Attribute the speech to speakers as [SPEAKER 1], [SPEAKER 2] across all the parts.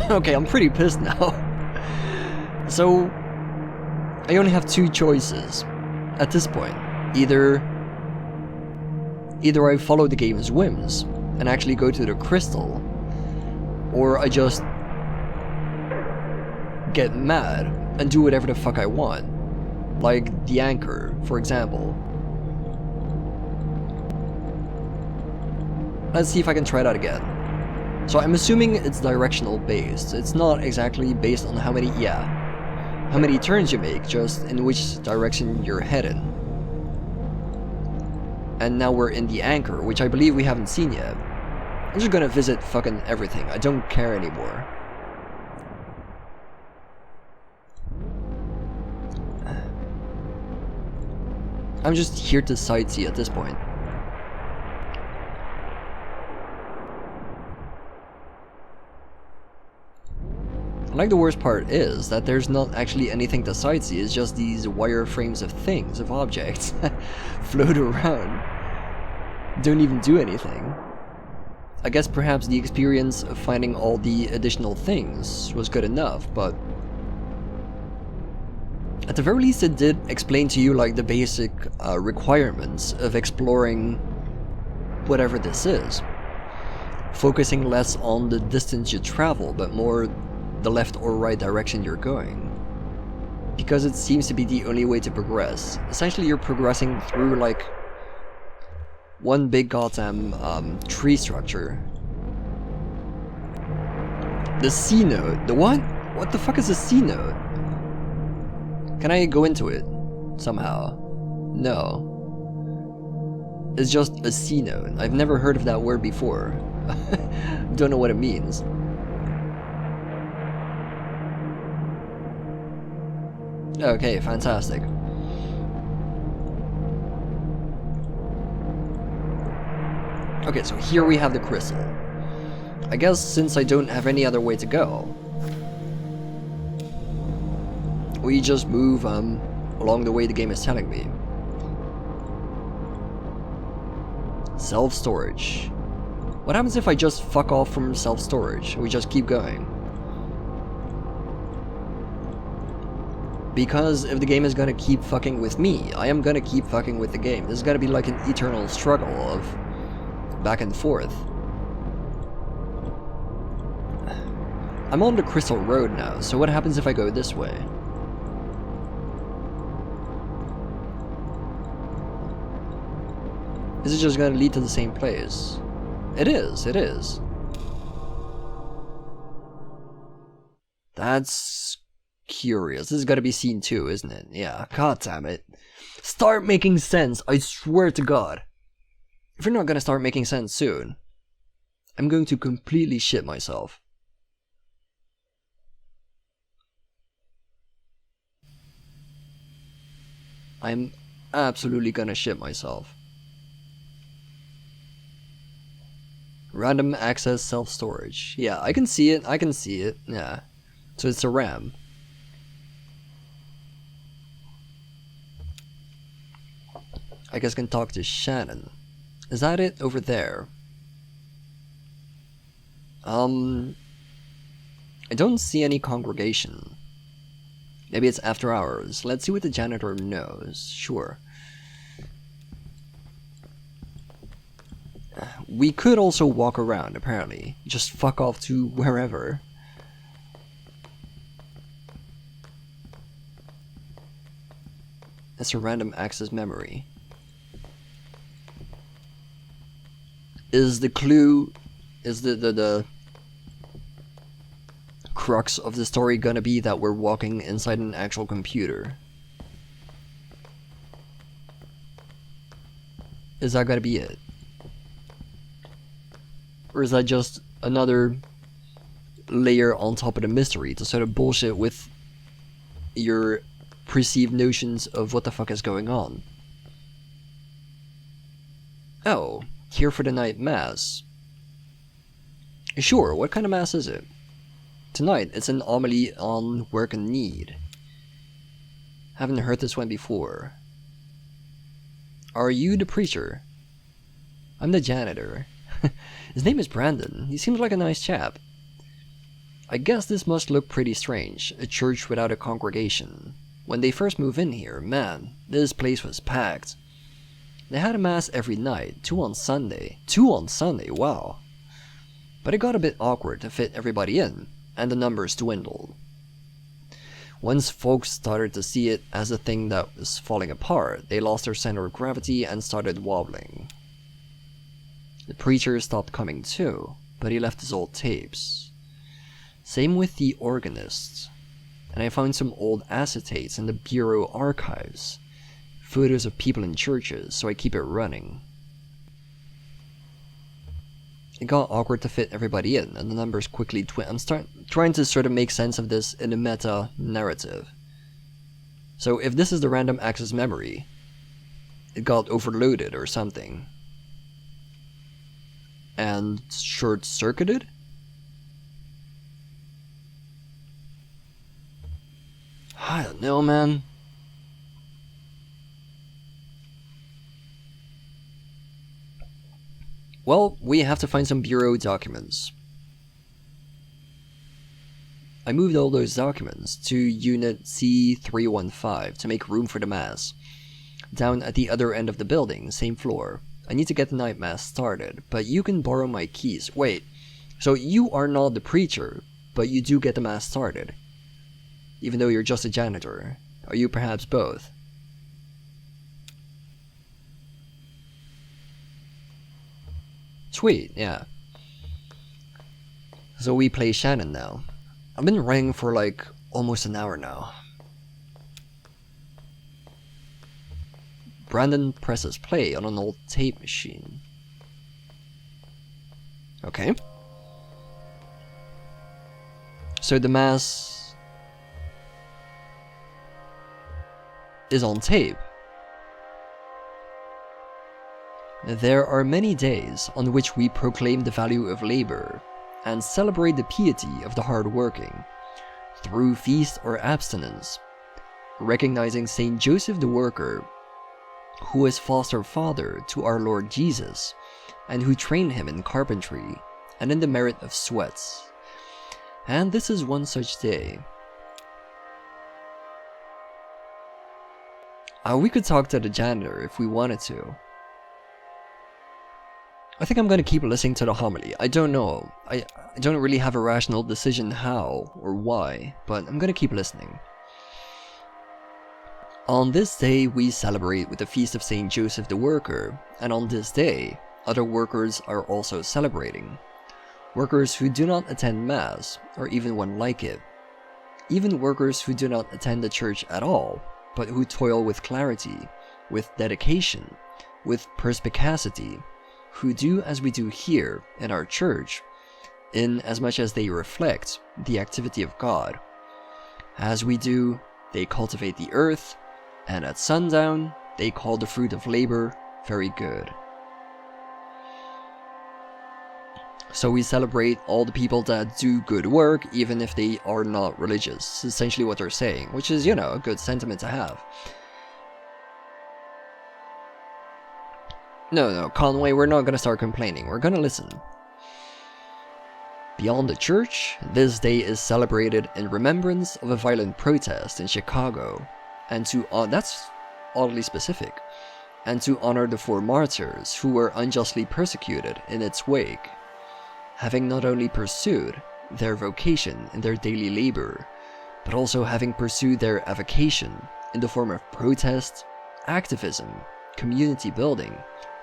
[SPEAKER 1] Okay, I'm pretty pissed now. So, I only have two choices at this point. Either I follow the game's whims and actually go to the crystal, or I just get mad and do whatever the fuck I want. Like the anchor, for example. Let's see if I can try that again. So I'm assuming it's directional based. It's not exactly based on how many turns you make, just in which direction you're headed. And now we're in the anchor, which I believe we haven't seen yet. I'm just gonna visit fucking everything. I don't care anymore. I'm just here to sightsee at this point. Like, the worst part is that there's not actually anything to sightsee, it's just these wireframes of things, of objects, float around. Don't even do anything. I guess perhaps the experience of finding all the additional things was good enough, but at the very least it did explain to you like the basic requirements of exploring whatever this is. Focusing less on the distance you travel, but more the left or right direction you're going. Because it seems to be the only way to progress. Essentially you're progressing through like one big goddamn tree structure. The C node. The what? What the fuck is a C node? Can I go into it somehow? No. It's just a C node. I've never heard of that word before. Don't know what it means. Okay, fantastic. Okay, so here we have the crystal. I guess since I don't have any other way to go, we just move along the way the game is telling me. Self-storage. What happens if I just fuck off from self-storage? We just keep going. Because if the game is gonna keep fucking with me, I am gonna keep fucking with the game. This is gonna be like an eternal struggle of back and forth. I'm on the Crystal Road now, so what happens if I go this way? Is it just gonna lead to the same place? It is, it is. That's curious. This is gonna be scene 2, isn't it? Yeah, god damn it. Start making sense, I swear to god. If you're not gonna start making sense soon, I'm going to completely shit myself. I'm absolutely gonna shit myself. Random access self-storage. Yeah, I can see it, I can see it, yeah. So it's a RAM. I guess I can talk to Shannon. Is that it over there? I don't see any congregation. Maybe it's after hours. Let's see what the janitor knows. Sure. We could also walk around, apparently. Just fuck off to wherever. That's a random access memory. Is the clue, is the crux of the story gonna be that we're walking inside an actual computer? Is that gonna be it? Or is that just another layer on top of the mystery to sort of bullshit with your perceived notions of what the fuck is going on? Oh, here for the night mass. Sure, what kind of mass is it? Tonight, it's an homily on work and need. Haven't heard this one before. Are you the preacher? I'm the janitor. His name is Brandon. He seems like a nice chap. I guess this must look pretty strange, a church without a congregation. When they first moved in here, man, this place was packed. They had a mass every night, 2 on Sunday. 2 on Sunday, wow. But it got a bit awkward to fit everybody in, and the numbers dwindled. Once folks started to see it as a thing that was falling apart, they lost their center of gravity and started wobbling. The preacher stopped coming too, but he left his old tapes. Same with the organist. And I found some old acetates in the Bureau archives. Photos of people in churches, so I keep it running. It got awkward to fit everybody in, and the numbers quickly I'm trying to sort of make sense of this in a meta-narrative. So if this is the random access memory, it got overloaded or something. And short-circuited? I don't know, man. Well, we have to find some bureau documents. I moved all those documents to Unit C315 to make room for the mass. Down at the other end of the building, same floor. I need to get the night mass started, but you can borrow my keys. Wait, so you are not the preacher, but you do get the mass started? Even though you're just a janitor. Are you perhaps both? Sweet, yeah. So we play Shannon now. I've been running for like almost an hour now. Brandon presses play on an old tape machine. Okay. So the mass is on tape. There are many days on which we proclaim the value of labor and celebrate the piety of the hard-working through feast or abstinence, recognizing Saint Joseph the Worker, who was foster father to our Lord Jesus, and who trained him in carpentry and in the merit of sweats. And this is one such day. We could talk to the janitor if we wanted to. I think I'm going to keep listening to the homily. I don't know. I don't really have a rational decision how or why, but I'm going to keep listening. On this day we celebrate with the feast of Saint Joseph the Worker, and on this day, other workers are also celebrating. Workers who do not attend Mass, or even one like it. Even workers who do not attend the church at all, but who toil with clarity, with dedication, with perspicacity, who do as we do here in our church, in as much as they reflect the activity of God. As we do, they cultivate the earth, and at sundown, they call the fruit of labor very good. So we celebrate all the people that do good work, even if they are not religious, essentially what they're saying, which is, you know, a good sentiment to have. No, Conway, we're not gonna start complaining, we're gonna listen. Beyond the church, this day is celebrated in remembrance of a violent protest in Chicago, and to that's oddly specific, and to honor the 4 martyrs who were unjustly persecuted in its wake, having not only pursued their vocation in their daily labor, but also having pursued their avocation in the form of protest, activism, community building,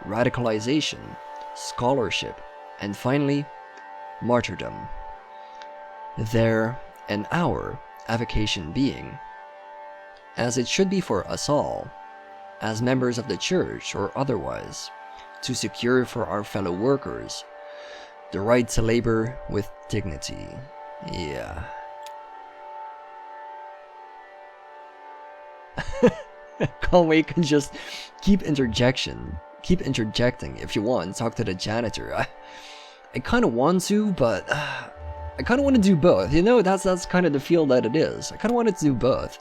[SPEAKER 1] radicalization, scholarship, and finally, martyrdom. Their and our avocation being, as it should be for us all, as members of the church or otherwise, to secure for our fellow workers the right to labor with dignity. Yeah. Conway can just keep interjecting if you want, talk to the janitor. I kind of want to, but I kind of want to do both. You know, that's kind of the feel that it is. I kind of wanted to do both.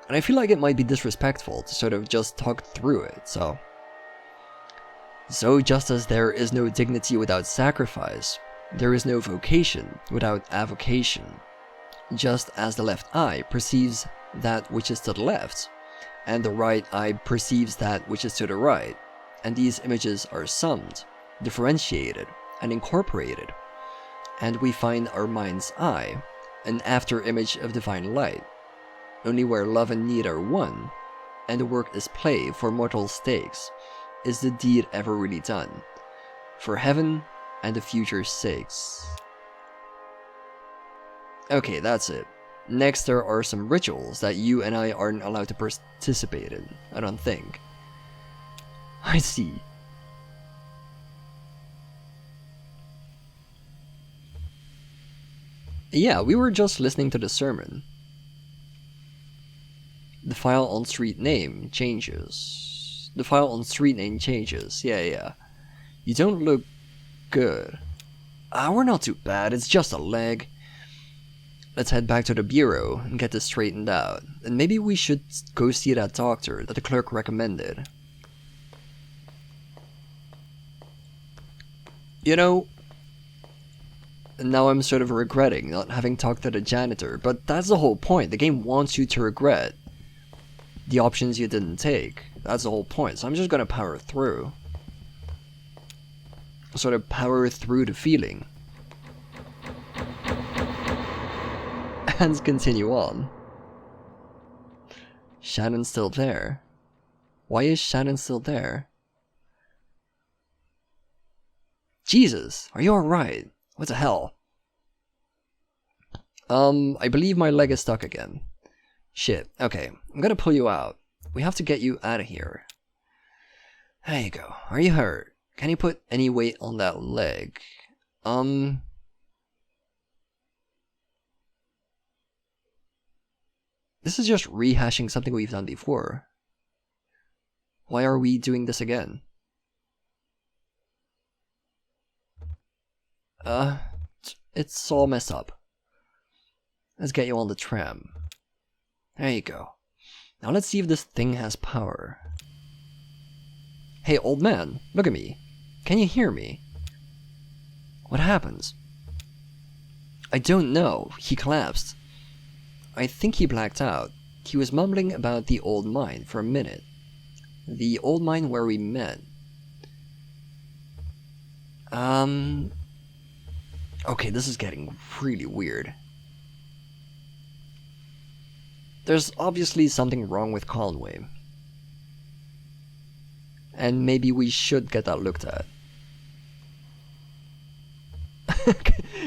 [SPEAKER 1] And I feel like it might be disrespectful to sort of just talk through it, so just as there is no dignity without sacrifice, There is no vocation without avocation, just as the left eye perceives that which is to the left, and the right eye perceives that which is to the right, and these images are summed, differentiated, and incorporated, and we find our mind's eye, an after-image of divine light, only where love and need are one, and the work is play for mortal stakes, is the deed ever really done, for heaven and the future's sakes. Okay, that's it. Next, there are some rituals that you and I aren't allowed to participate in, I don't think. I see. Yeah, we were just listening to the sermon. The file on street name changes. The file on street name changes. Yeah. You don't look good. We're not too bad, it's just a leg. Let's head back to the bureau and get this straightened out. And maybe we should go see that doctor that the clerk recommended. You know, now I'm sort of regretting not having talked to the janitor, but that's the whole point. The game wants you to regret the options you didn't take. That's the whole point, so I'm just gonna power through. Sort of power through the feeling. And continue on. Shannon's still there. Why is Shannon still there? Jesus, are you alright? What the hell? I believe my leg is stuck again. Shit, okay, I'm gonna pull you out. We have to get you out of here. There you go. Are you hurt? Can you put any weight on that leg? This is just rehashing something we've done before. Why are we doing this again? It's all messed up. Let's get you on the tram. There you go. Now let's see if this thing has power. Hey, old man, look at me. Can you hear me? What happens? I don't know. He collapsed. I think he blacked out. He was mumbling about the old mine for a minute. The old mine where we met. Okay, this is getting really weird. There's obviously something wrong with Conway. And maybe we should get that looked at.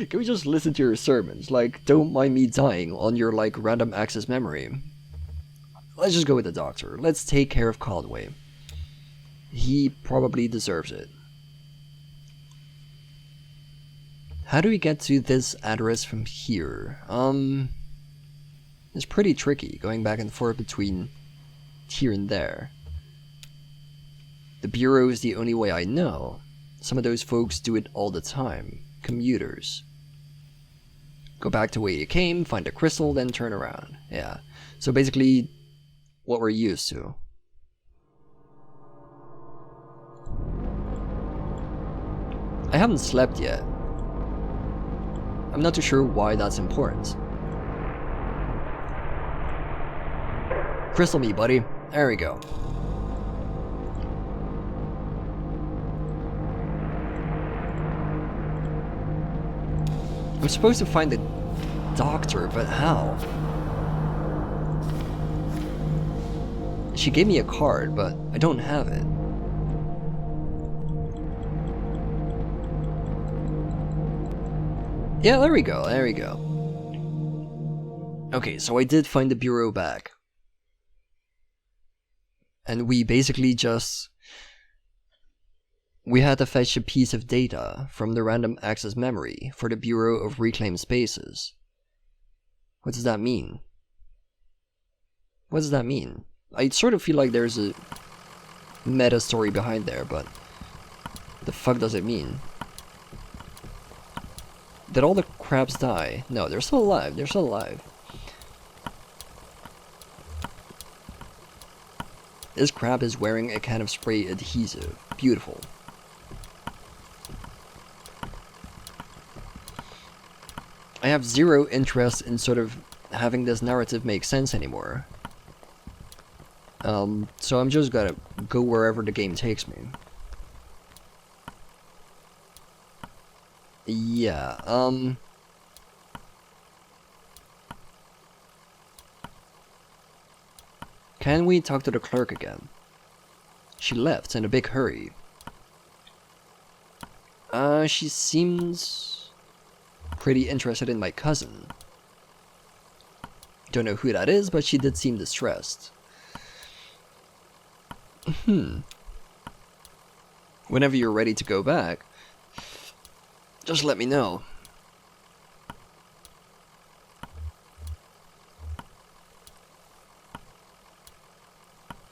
[SPEAKER 1] Can we just listen to your sermons? Like, don't mind me dying on your, like, random access memory. Let's just go with the doctor. Let's take care of Conway. He probably deserves it. How do we get to this address from here? It's pretty tricky, going back and forth between here and there. The bureau is the only way I know. Some of those folks do it all the time. Commuters. Go back to where you came, find a crystal, then turn around. Yeah. So basically, what we're used to. I haven't slept yet. I'm not too sure why that's important. Crystal me, buddy. There we go. I'm supposed to find the doctor, but how? She gave me a card, but I don't have it. Yeah, there we go, there we go. Okay, so I did find the bureau back. And we basically just... We had to fetch a piece of data from the random access memory for the Bureau of Reclaimed Spaces. What does that mean? What does that mean? I sort of feel like there's a meta story behind there, but the fuck does it mean? Did all the crabs die? No, they're still alive. They're still alive. This crab is wearing a can of spray adhesive. Beautiful. I have zero interest in sort of having this narrative make sense anymore. So I'm just gonna go wherever the game takes me. Yeah, can we talk to the clerk again? She left in a big hurry. She seems pretty interested in my cousin. Don't know who that is, but she did seem distressed. Whenever you're ready to go back, just let me know.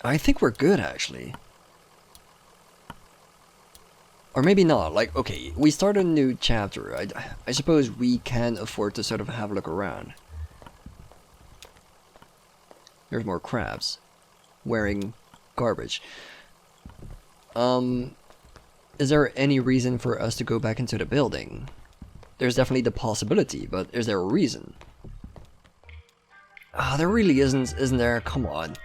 [SPEAKER 1] I think we're good, actually. Or maybe not. Like, okay, we start a new chapter. I suppose we can afford to sort of have a look around. There's more crabs. Wearing garbage. Is there any reason for us to go back into the building? There's definitely the possibility, but is there a reason? Ah, there really isn't there? Come on.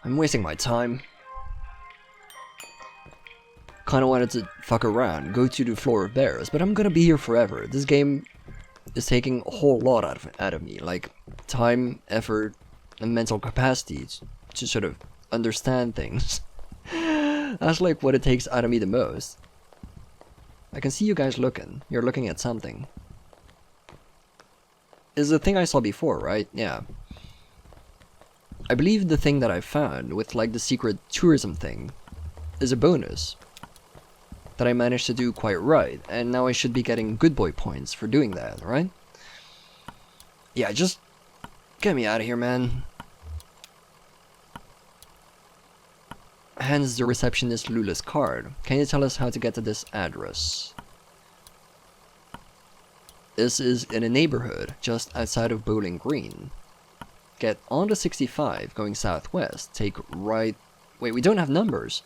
[SPEAKER 1] I'm wasting my time. Kinda wanted to fuck around, go to the floor of bears, but I'm gonna be here forever. This game is taking a whole lot out of me, like time, effort, and mental capacity to sort of understand things. That's like what it takes out of me the most. I can see you guys looking. You're looking at something. Is the thing I saw before, right? Yeah. I believe the thing that I found with like the secret tourism thing is a bonus that I managed to do quite right, and now I should be getting good boy points for doing that, right? Yeah, just get me out of here, man. Hands the receptionist Lula's card. Can you tell us how to get to this address? This is in a neighborhood just outside of Bowling Green. Get on the 65 going southwest. Take right... Wait, we don't have numbers.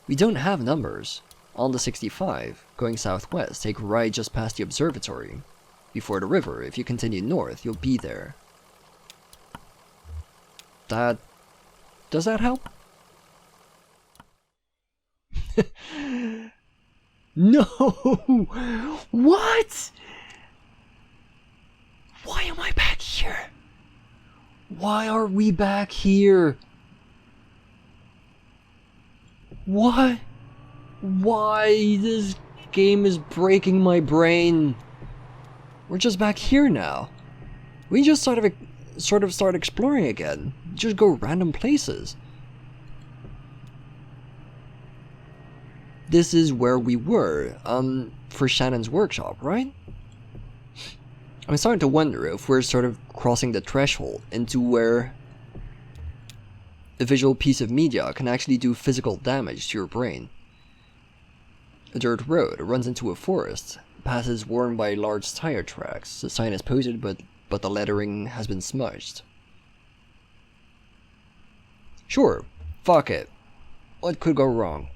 [SPEAKER 1] We don't have numbers. On the 65 going southwest. Take right just past the observatory. Before the river. If you continue north, you'll be there. That... Does that help? No! What? Why am I back here? Why are we back here? What? Why? This game is breaking my brain. We're just back here now. We just sort of start exploring again. Just go random places. This is where we were, for Shannon's workshop, right? I'm starting to wonder if we're sort of crossing the threshold into where a visual piece of media can actually do physical damage to your brain. A dirt road runs into a forest, passes worn by large tire tracks. The sign is posted, but the lettering has been smudged. Sure, fuck it. What could go wrong?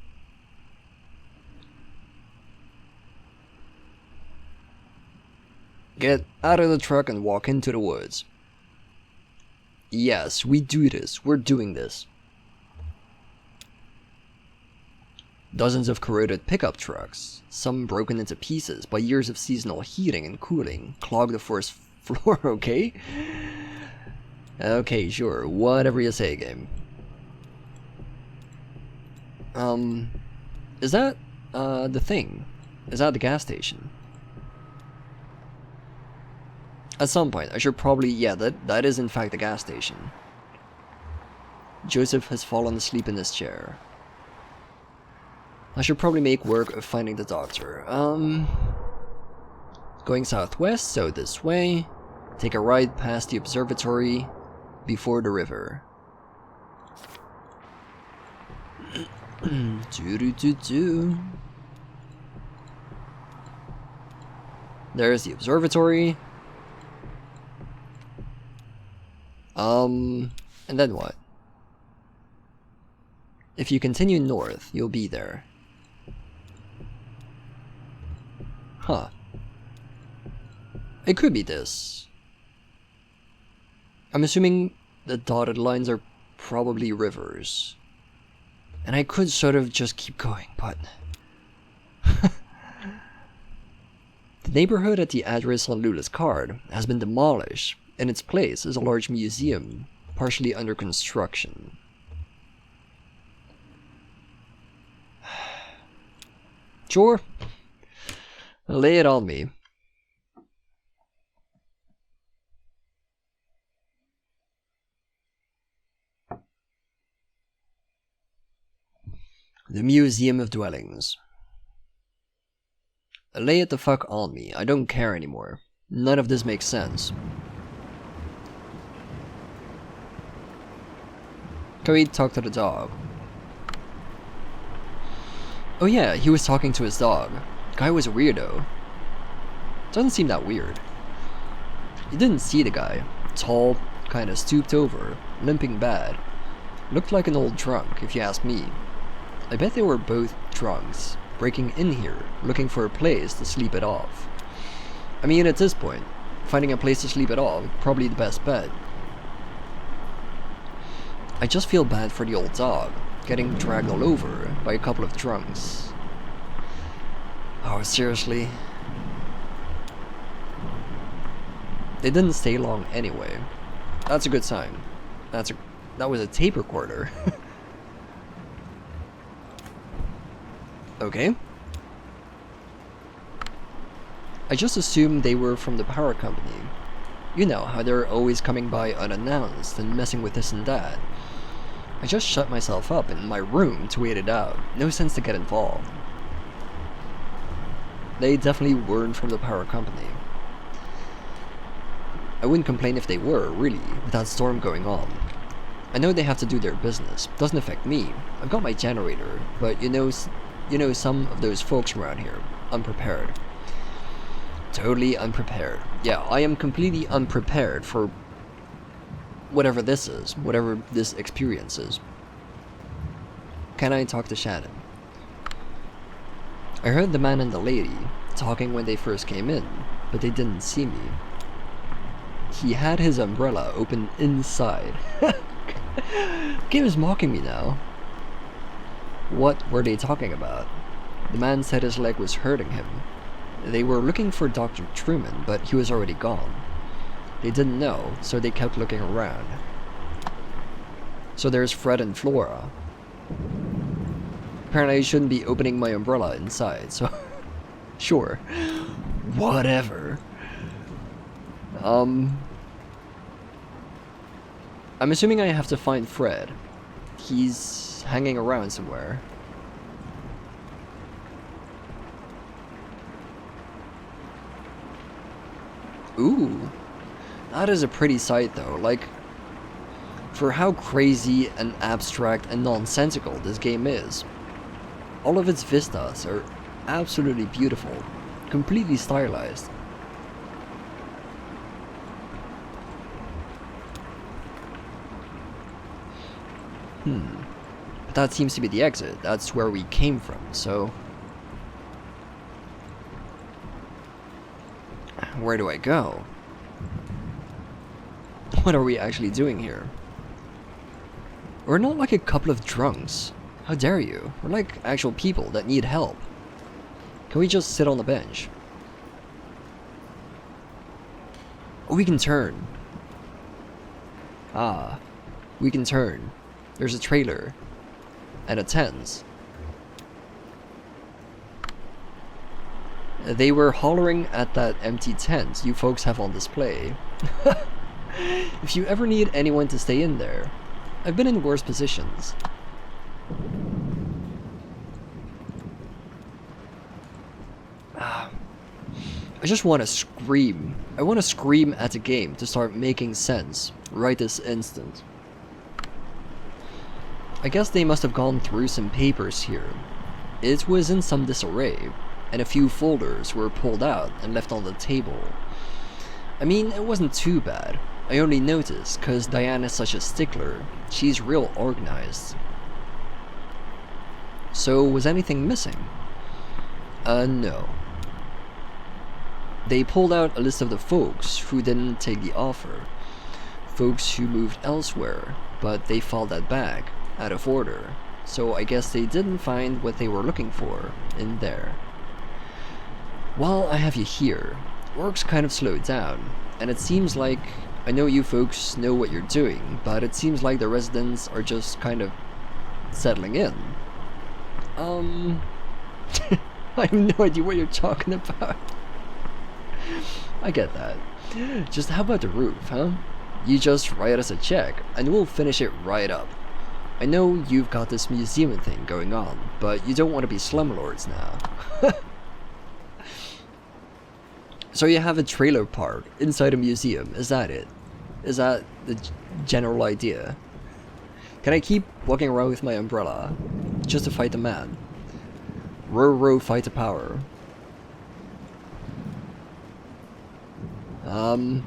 [SPEAKER 1] Get out of the truck and walk into the woods. Yes, we do this. We're doing this. Dozens of corroded pickup trucks, some broken into pieces by years of seasonal heating and cooling, clog the first floor, okay? Okay, sure. Whatever you say, game. Is that, the thing? Is that the gas station? At some point, I should probably... Yeah, that is in fact the gas station. Joseph has fallen asleep in his chair. I should probably make work of finding the doctor. Going southwest, so this way. Take a ride past the observatory before the river. There's the observatory. And then what? If you continue north, you'll be there. Huh. It could be this. I'm assuming the dotted lines are probably rivers. And I could sort of just keep going, but... The neighborhood at the address on Lula's card has been demolished. In its place is a large museum, partially under construction. Sure. Lay it on me. The Museum of Dwellings. Lay it the fuck on me. I don't care anymore. None of this makes sense. Can we talk to the dog? Oh yeah, he was talking to his dog. Guy was a weirdo. Doesn't seem that weird. You didn't see the guy. Tall, kinda stooped over, limping bad. Looked like an old drunk, if you ask me. I bet they were both drunks, breaking in here, looking for a place to sleep it off. I mean, at this point, finding a place to sleep it off, probably the best bet. I just feel bad for the old dog, getting dragged all over by a couple of drunks. Oh, seriously? They didn't stay long anyway. That's a good sign. That was a tape recorder. Okay. I just assumed they were from the power company. You know how they're always coming by unannounced and messing with this and that. I just shut myself up in my room to wait it out. No sense to get involved. They definitely weren't from the power company. I wouldn't complain if they were, really, with that storm going on. I know they have to do their business. Doesn't affect me. I've got my generator, but you know some of those folks around here. Unprepared. Totally unprepared. Yeah, I am completely unprepared for whatever this is, whatever this experience is. Can I talk to Shannon? I heard the man and the lady talking when they first came in, but they didn't see me. He had his umbrella open inside. Game is mocking me now. What were they talking about? The man said his leg was hurting him. They were looking for Dr. Truman, but he was already gone. They didn't know, so they kept looking around. So there's Fred and Flora. Apparently I shouldn't be opening my umbrella inside, so... Sure. Whatever. I'm assuming I have to find Fred. He's hanging around somewhere. Ooh. That is a pretty sight though, like... For how crazy and abstract and nonsensical this game is. All of its vistas are absolutely beautiful, completely stylized. But that seems to be the exit. That's where we came from, so... Where do I go? What are we actually doing here? We're not like a couple of drunks. How dare you? We're like actual people that need help. Can we just sit on the bench? Oh, we can turn. Ah, we can turn. There's a trailer. And a tent. They were hollering at that empty tent you folks have on display. If you ever need anyone to stay in there, I've been in worse positions. I just want to scream. I want to scream at the game to start making sense right this instant. I guess they must have gone through some papers here. It was in some disarray, and a few folders were pulled out and left on the table. I mean, it wasn't too bad. I only noticed because Diane is such a stickler. She's real organized. So, was anything missing? No. They pulled out a list of the folks who didn't take the offer, folks who moved elsewhere, but they filed that back, out of order, so I guess they didn't find what they were looking for in there. While I have you here, work's kind of slowed down, and it seems like, I know you folks know what you're doing, but it seems like the residents are just kind of settling in. I have no idea what you're talking about. I get that. Just how about the roof, huh? You just write us a check, and we'll finish it right up. I know you've got this museum thing going on, but you don't want to be slumlords now. So you have a trailer park inside a museum, is that it? Is that the general idea? Can I keep walking around with my umbrella, just to fight the man? Row, fight the power. And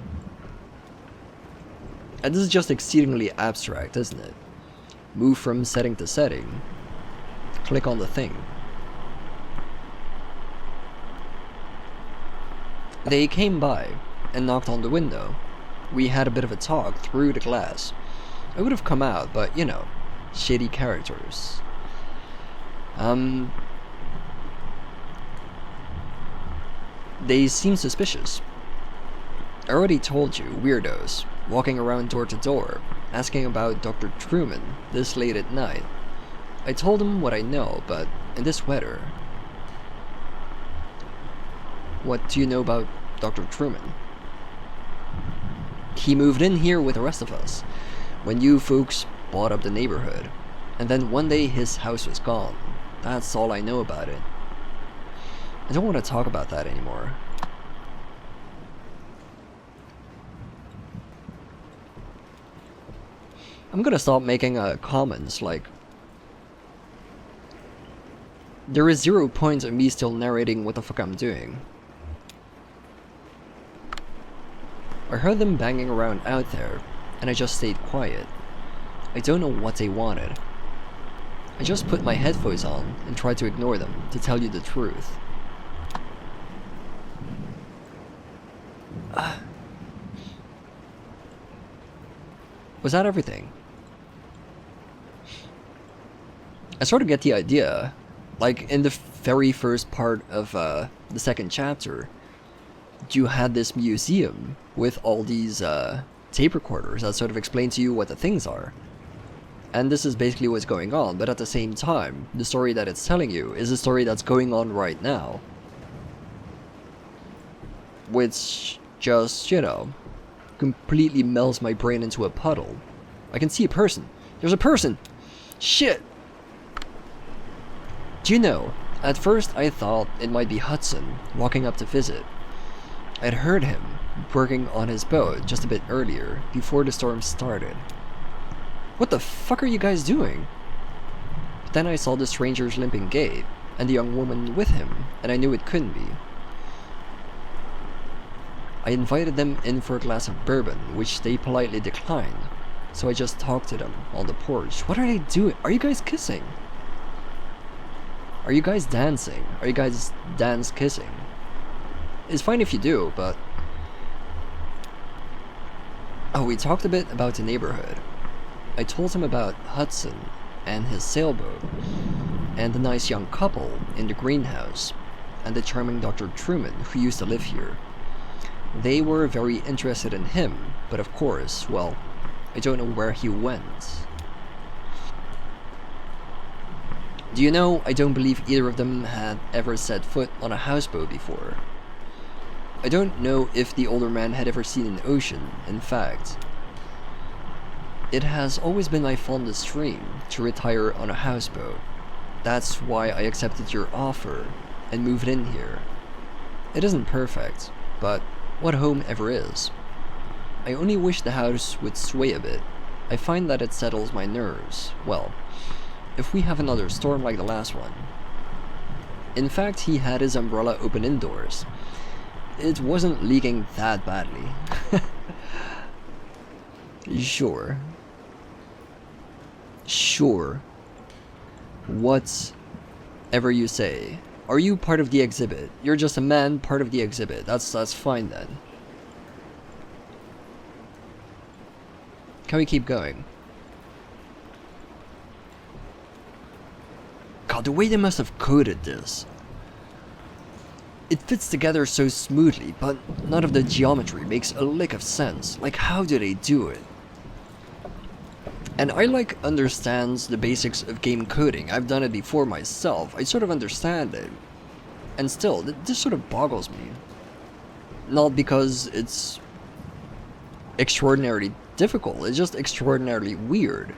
[SPEAKER 1] this is just exceedingly abstract, isn't it? Move from setting to setting. Click on the thing. They came by and knocked on the window. We had a bit of a talk through the glass. I would have come out, but you know, shady characters. They seem suspicious. I already told you, weirdos, walking around door to door, asking about Dr. Truman this late at night. I told them what I know, but in this weather... What do you know about Dr. Truman? He moved in here with the rest of us, when you folks bought up the neighborhood, and then one day his house was gone. That's all I know about it. I don't want to talk about that anymore. I'm gonna stop making comments like... There is 0 points of me still narrating what the fuck I'm doing. I heard them banging around out there, and I just stayed quiet. I don't know what they wanted. I just put my headphones on and tried to ignore them, to tell you the truth. Was that everything? I sort of get the idea. Like, in the very first part of the second chapter, you had this museum with all these tape recorders that sort of explain to you what the things are. And this is basically what's going on, but at the same time, the story that it's telling you is a story that's going on right now. Which just, you know, completely melts my brain into a puddle. I can see a person. There's a person! Shit! Do you know, at first I thought it might be Hudson walking up to visit. I'd heard him working on his boat just a bit earlier, before the storm started. What the fuck are you guys doing? But then I saw the stranger's limping gait, and the young woman with him, and I knew it couldn't be. I invited them in for a glass of bourbon, which they politely declined, so I just talked to them on the porch. What are they doing? Are you guys kissing? Are you guys dancing? Are you guys dance kissing? It's fine if you do, but... Oh, we talked a bit about the neighborhood. I told him about Hudson and his sailboat, and the nice young couple in the greenhouse, and the charming Dr. Truman who used to live here. They were very interested in him, but of course, well, I don't know where he went. Do you know, I don't believe either of them had ever set foot on a houseboat before. I don't know if the older man had ever seen an ocean, in fact. It has always been my fondest dream to retire on a houseboat. That's why I accepted your offer and moved in here. It isn't perfect, but what home ever is? I only wish the house would sway a bit. I find that it settles my nerves. Well, if we have another storm like the last one. In fact, he had his umbrella open indoors. It wasn't leaking that badly. Sure. Sure. Whatever you say. Are you part of the exhibit? You're just a man, part of the exhibit. That's fine then. Can we keep going? God, the way they must have coded this. It fits together so smoothly, but none of the geometry makes a lick of sense. Like, how do they do it? And I understands the basics of game coding. I've done it before myself. I sort of understand it. And still, this sort of boggles me. Not because it's extraordinarily difficult, it's just extraordinarily weird.